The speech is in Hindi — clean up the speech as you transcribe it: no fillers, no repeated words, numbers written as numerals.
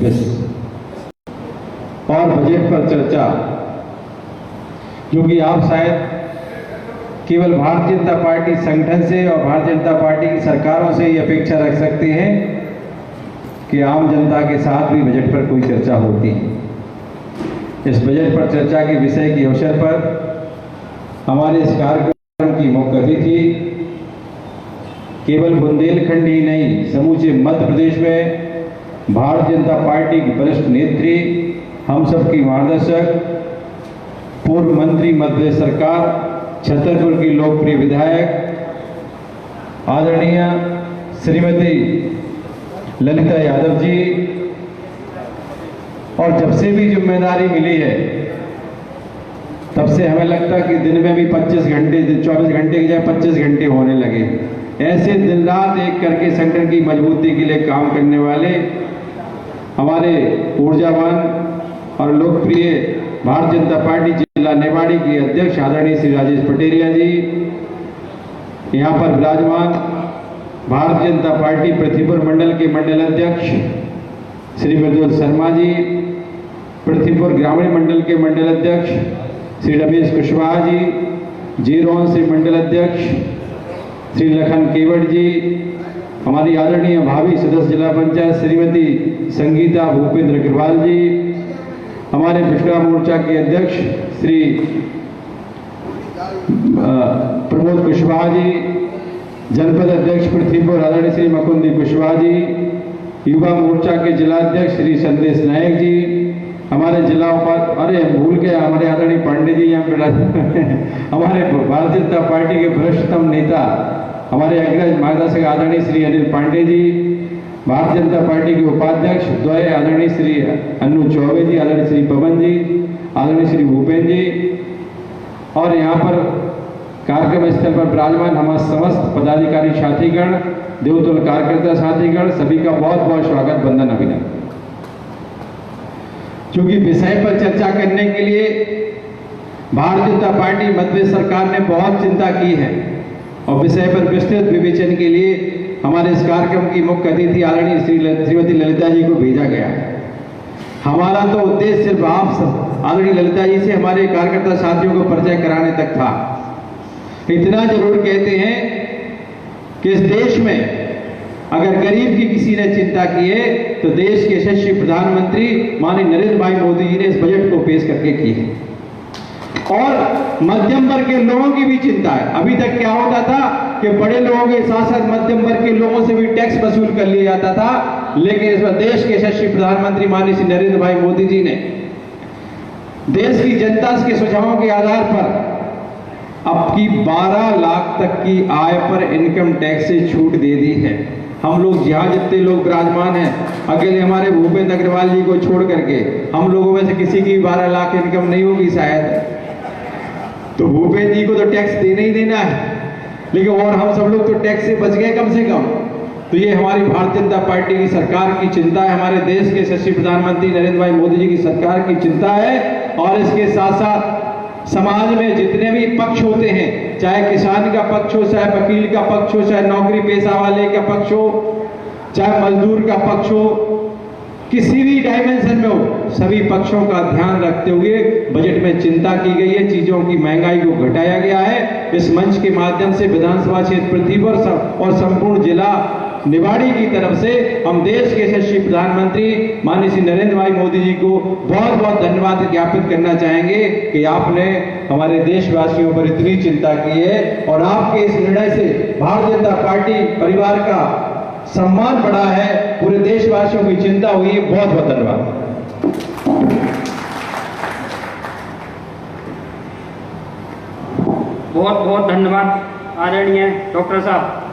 दिवस और बजट पर चर्चा, जो कि आप शायद केवल भारतीय जनता पार्टी संगठन से और भारतीय जनता पार्टी की सरकारों से ही अपेक्षा रख सकते हैं कि आम जनता के साथ भी बजट पर कोई चर्चा होती है। इस बजट पर चर्चा के विषय के अवसर पर हमारे इस कार्यक्रम की मुख्य अतिथि केवल बुंदेलखंड ही नहीं, समूचे मध्य प्रदेश में भारतीय जनता पार्टी की वरिष्ठ नेत्री, हम सबकी मार्गदर्शक, पूर्व मंत्री मध्य प्रदेश सरकार, छतरपुर की लोकप्रिय विधायक आदरणीय श्रीमती ललिता यादव जी, और जब से भी जिम्मेदारी मिली है तब से हमें लगता कि दिन में भी 25 घंटे, 24 घंटे की जगह 25 घंटे होने लगे। ऐसे दिन रात एक करके संगठन की मजबूती के लिए काम करने वाले हमारे ऊर्जावान और लोकप्रिय भारतीय जनता पार्टी जिला निवाड़ी के अध्यक्ष आदरणीय श्री राजेश पटेरिया जी, यहाँ पर विराजमान भारतीय जनता पार्टी पृथ्वीपुर मंडल के मंडल अध्यक्ष श्री मृदुल शर्मा जी, पृथ्वीपुर ग्रामीण मंडल के मंडल अध्यक्ष श्री रमेश कुशवाहा जी, जीरोन से मंडल अध्यक्ष श्री लखन केवट जी, हमारी आदरणीय भावी सदस्य जिला पंचायत श्रीमती संगीता भूपेंद्र अग्रवाल जी, हमारे पिछड़ा मोर्चा के अध्यक्ष श्री प्रमोद कुशवाहा जी, जनपद अध्यक्ष पृथ्वीपुर आदरणीय श्री मुकुंदी कुशवाहा जी, युवा मोर्चा के जिला अध्यक्ष श्री संदेश नायक जी, हमारे जिला भूल गया हमारे आदरणीय पांडे जी यहाँ पे हमारे भारतीय जनता पार्टी के वरिष्ठतम नेता हमारे अग्रज मार्गदर्शक आदरणीय श्री अनिल पांडे जी, भारतीय जनता पार्टी के उपाध्यक्ष द्वय आदरणीय श्री अन्नू चौबे जी, आदरणीय श्री पवन जी, आदरणीय श्री भूपेन जी, और यहाँ पर कार्यक्रम स्थल पर विराजमान हमारे समस्त पदाधिकारी साथीगण, देवतुल कार्यकर्ता साथीगण, सभी का बहुत बहुत स्वागत, वंदन, अभिनंदन। क्योंकि विषय पर चर्चा करने के लिए भारतीय जनता पार्टी मध्य प्रदेश सरकार ने बहुत चिंता की है और विषय पर विस्तृत विवेचन के लिए हमारे इस कार्यक्रम की मुख्य अतिथि आदरणीय श्रीमती ललिता जी को भेजा गया है। हमारा तो उद्देश्य सिर्फ आप आदरणीय ललिता जी से हमारे कार्यकर्ता साथियों को परिचय कराने तक था। इतना जरूर कहते हैं कि इस देश में अगर गरीब की किसी ने चिंता की है तो देश के यशस्वी प्रधानमंत्री माननीय नरेंद्र भाई मोदी जी ने इस बजट को पेश करके की है। और मध्यम वर्ग के लोगों की भी चिंता है। अभी तक क्या होता था कि बड़े लोगों के साथ साथ मध्यम वर्ग के लोगों से भी टैक्स वसूल कर लिया जाता था, लेकिन इस बार देश के यशस्वी प्रधानमंत्री माननीय श्री नरेंद्र भाई मोदी जी ने देश की जनता के सुझावों के आधार पर अब की 12 लाख तक की आय पर इनकम टैक्स से छूट दे दी है। हम लोग जहां जितने लोग विराजमान हैं, अकेले हमारे भूपेंद्र अग्रवाल जी को छोड़ करके हम लोगों में से किसी की 12 लाख इनकम नहीं होगी शायद, तो भूपेंद्र जी को तो टैक्स देना ही देना है, लेकिन और हम सब लोग तो टैक्स से बच गए कम से कम। तो ये हमारी भारतीय जनता पार्टी की सरकार की चिंता है, हमारे देश के यशस्वी प्रधानमंत्री नरेंद्र भाई मोदी जी की सरकार की चिंता है। और इसके साथ साथ समाज में जितने भी पक्ष होते हैं, चाहे किसान का पक्ष हो, चाहे वकील का पक्ष हो, चाहे नौकरी पेशा वाले का पक्ष हो, चाहे मजदूर का पक्ष हो, किसी भी डायमेंशन में हो, सभी पक्षों का ध्यान रखते हुए बजट में चिंता की गई है। चीजों की महंगाई को घटाया गया है। इस मंच के माध्यम से विधानसभा क्षेत्र पृथ्वीपुर और संपूर्ण जिला निवाड़ी की तरफ से हम देश के यशस्वी प्रधानमंत्री माननीय श्री नरेंद्र भाई मोदी जी को बहुत बहुत धन्यवाद ज्ञापित करना चाहेंगे कि आपने हमारे देशवासियों पर इतनी चिंता की है और आपके इस निर्णय से भारतीय जनता पार्टी परिवार का सम्मान बढ़ा है, पूरे देशवासियों की चिंता हुई है। बहुत बहुत धन्यवाद। बहुत बहुत धन्यवाद आदरणीय डॉक्टर साहब।